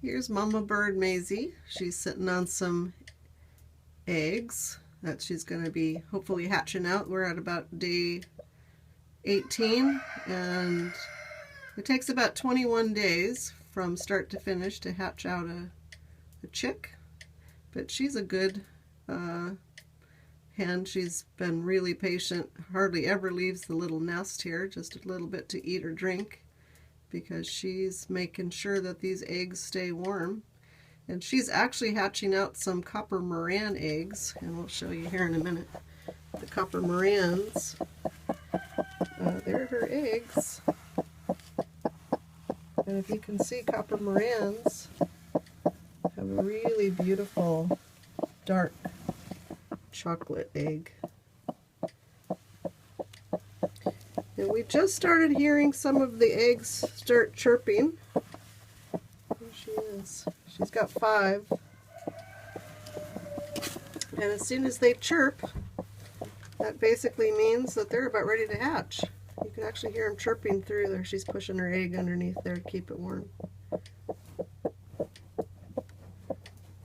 Here's Mama Bird Maisie. She's sitting on some eggs that she's going to be hopefully hatching out. We're at about day 18, and it takes about 21 days from start to finish to hatch out a chick. But she's a good hen. She's been really patient, hardly ever leaves the little nest here, just a little bit to eat or drink, because she's making sure that these eggs stay warm. And she's actually hatching out some Copper Moran eggs, and we'll show you here in a minute. The Copper Morans, they're her eggs. And if you can see, Copper Morans have a really beautiful dark chocolate egg. And we just started hearing some of the eggs start chirping. There she is. She's got 5. And as soon as they chirp, that basically means that they're about ready to hatch. You can actually hear them chirping through there. She's pushing her egg underneath there to keep it warm.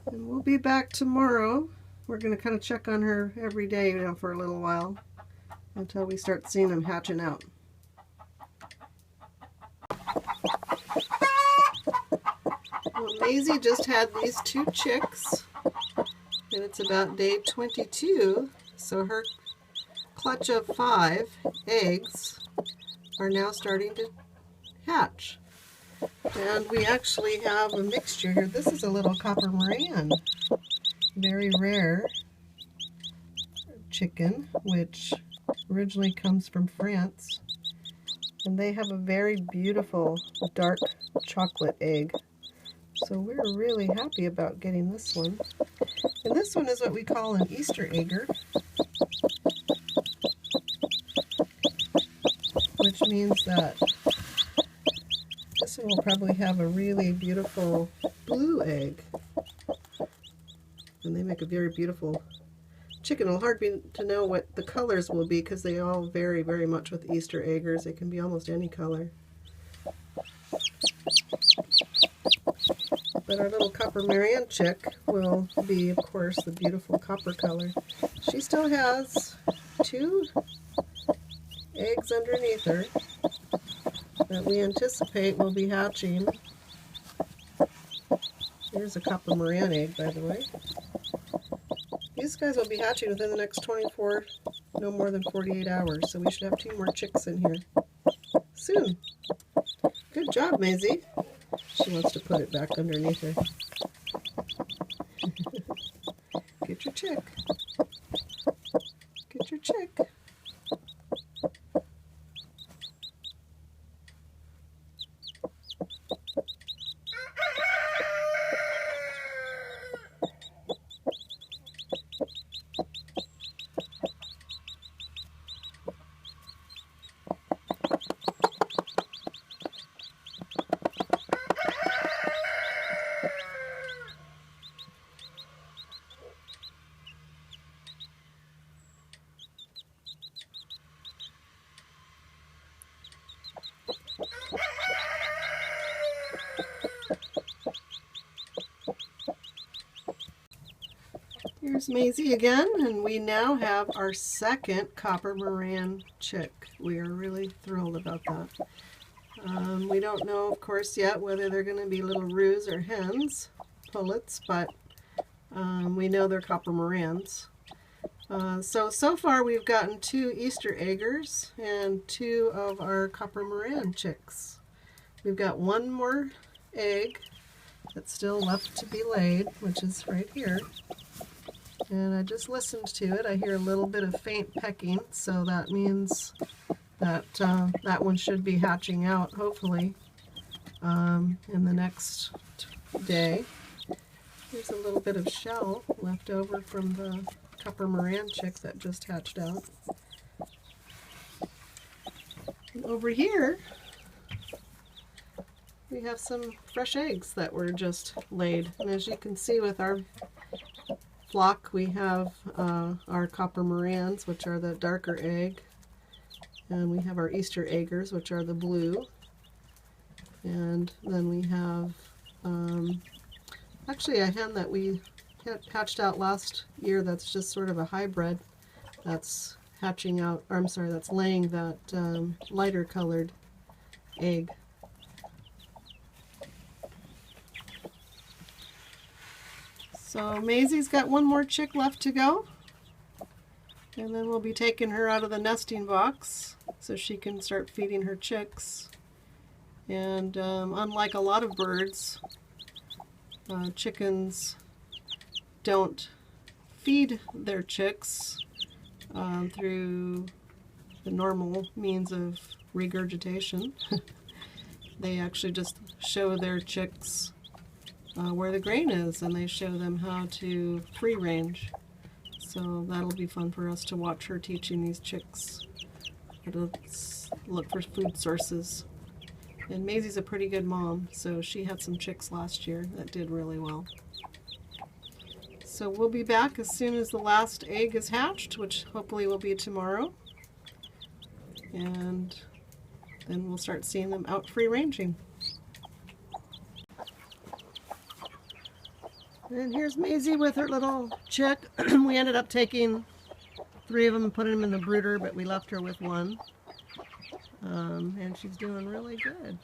And we'll be back tomorrow. We're going to kind of check on her every day now for a little while until we start seeing them hatching out. Well, Maisie just had these 2 chicks, and it's about day 22, so her clutch of 5 eggs are now starting to hatch. And we actually have a mixture here. This is a little Copper Moran, very rare chicken, which originally comes from France. And they have a very beautiful dark chocolate egg. So we're really happy about getting this one. And this one is what we call an Easter egger, which means that this one will probably have a really beautiful blue egg. And they make a very beautiful chicken. It'll hard be to know what the colors will be because they all vary very much with Easter eggers. They can be almost any color. But our little Copper Moran chick will be, of course, the beautiful copper color. She still has 2 eggs underneath her that we anticipate will be hatching. Here's a Copper Moran egg, by the way. These guys will be hatching within the next 24, no more than 48 hours, so we should have 2 more chicks in here soon. Good job, Maisie. She wants to put it back underneath her. Get your chick. Get your chick. Here's Maisie again, and we now have our second Copper Moran chick. We are really thrilled about that. We don't know, of course, yet whether they're going to be little roos or hens, pullets, but we know they're Copper Morans. So far we've gotten 2 Easter eggers and 2 of our Copper Moran chicks. We've got 1 more egg that's still left to be laid, which is right here. And I just listened to it. I hear a little bit of faint pecking, so that means that that one should be hatching out, hopefully, in the next day. There's a little bit of shell left over from the Copper Moran chick that just hatched out. And over here, we have some fresh eggs that were just laid. And as you can see with our flock, we have our Copper Morans, which are the darker egg, and we have our Easter eggers, which are the blue, and then we have Actually a hen that we hatched out last year that's just sort of a hybrid that's hatching out, or I'm sorry, that's laying that lighter colored egg. So Maisie's got one more chick left to go, and then we'll be taking her out of the nesting box so she can start feeding her chicks. And unlike a lot of birds, chickens don't feed their chicks through the normal means of regurgitation. They actually just show their chicks where the grain is, and they show them how to free range. So that'll be fun for us to watch her teaching these chicks how to look for food sources. And Maisie's a pretty good mom, so she had some chicks last year that did really well. So we'll be back as soon as the last egg is hatched, which hopefully will be tomorrow. And then we'll start seeing them out free ranging. And here's Maisie with her little chick. We ended up taking 3 of them and putting them in the brooder, but we left her with one. And she's doing really good.